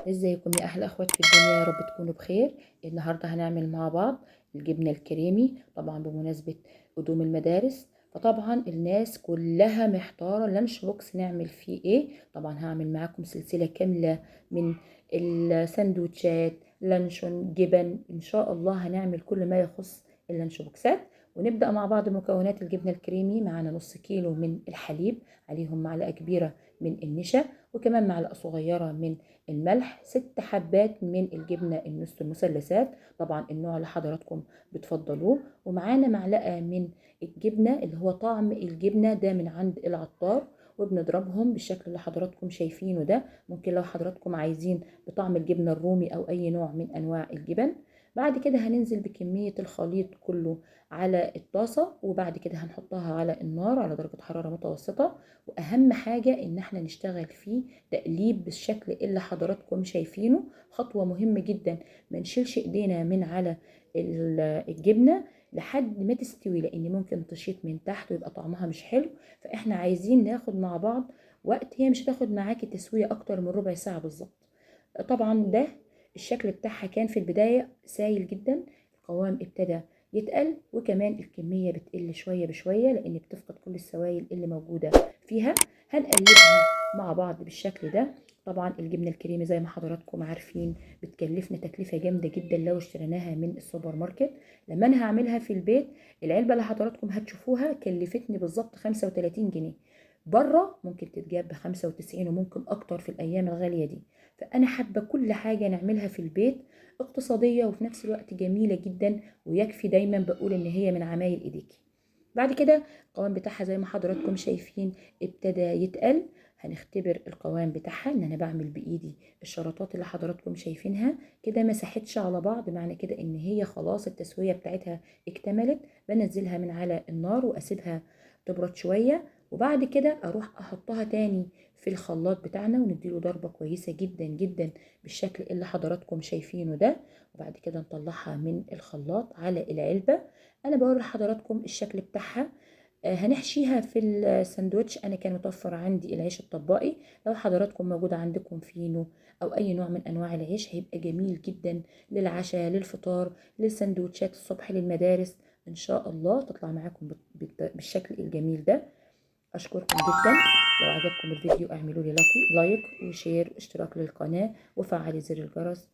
ازيكم يا احلى اخوات في الدنيا، يا رب تكونوا بخير. النهارده هنعمل مع بعض الجبنه الكريمي، طبعا بمناسبه قدوم المدارس. فطبعا الناس كلها محتاره اللانش بوكس نعمل فيه ايه. طبعا هعمل معاكم سلسله كامله من الساندوتشات، لانشون، جبن، ان شاء الله هنعمل كل ما يخص اللانش بوكسات. ونبدا مع بعض مكونات الجبنه الكريمي. معانا نص كيلو من الحليب، عليهم معلقه كبيره من النشا، وكمان معلقه صغيره من الملح، 6 حبات من الجبنة النص المثلثات، طبعا النوع اللي حضراتكم بتفضلوه. ومعانا معلقة من الجبنة اللي هو طعم الجبنة ده من عند العطار، وبنضربهم بالشكل اللي حضراتكم شايفينه ده. ممكن لو حضراتكم عايزين بطعم الجبنة الرومي أو أي نوع من أنواع الجبن. بعد كده هننزل بكمية الخليط كله على الطاسة، وبعد كده هنحطها على النار على درجة حرارة متوسطة. وأهم حاجة إن احنا نشتغل فيه تقليب بالشكل اللي حضراتكم شايفينه، خطوة مهمة جدا. ما نشيلش ايدينا من على الجبنة لحد ما تستوي، لان ممكن تشيط من تحت ويبقى طعمها مش حلو. فاحنا عايزين ناخد مع بعض وقت، هي مش هتاخد معاكي تسوية اكتر من ربع ساعة بالظبط. طبعا ده الشكل بتاعها كان في البداية سايل جدا، القوام ابتدى يتقل، وكمان الكمية بتقل شوية بشوية لان بتفقد كل السوائل اللي موجودة فيها. هنقلبها مع بعض بالشكل ده. طبعا الجبنة الكريمي زي ما حضراتكم عارفين بتكلفنا تكلفة جامدة جدا لو اشتريناها من السوبر ماركت. لما انا هعملها في البيت، العلبة اللي حضراتكم هتشوفوها كلفتني بالظبط 35 جنيه. بره ممكن تتجاب ب95 وممكن اكتر في الايام الغالية دي. فانا حابة كل حاجة نعملها في البيت اقتصادية وفي نفس الوقت جميلة جدا، ويكفي دايما بقول ان هي من عمايل ايديكي. بعد كده القوام بتاعها زي ما حضراتكم شايفين ابتدى يتقل. هنختبر القوام بتاعها ان انا بعمل بايدي الشرطات اللي حضراتكم شايفينها كده، ما ساحتش على بعض، معنى كده ان هي خلاص التسوية بتاعتها اكتملت. بنزلها من على النار واسيبها تبرد شوية، وبعد كده اروح احطها تاني في الخلاط بتاعنا ونديله ضربة كويسة جدا جدا بالشكل اللي حضراتكم شايفينه ده. وبعد كده نطلعها من الخلاط على العلبة. انا بوري لحضراتكم الشكل بتاعها. هنحشيها في الساندوتش. انا كان متوفر عندي العيش الطبائي، لو حضراتكم موجود عندكم فينو او اي نوع من انواع العيش هيبقى جميل جدا للعشاء، للفطار، للساندوتشات الصبح، للمدارس. ان شاء الله تطلع معاكم بالشكل الجميل ده. اشكركم جدا. لو عجبكم الفيديو اعملوا لي لايك وشير واشتراك للقناة وفعلي زر الجرس.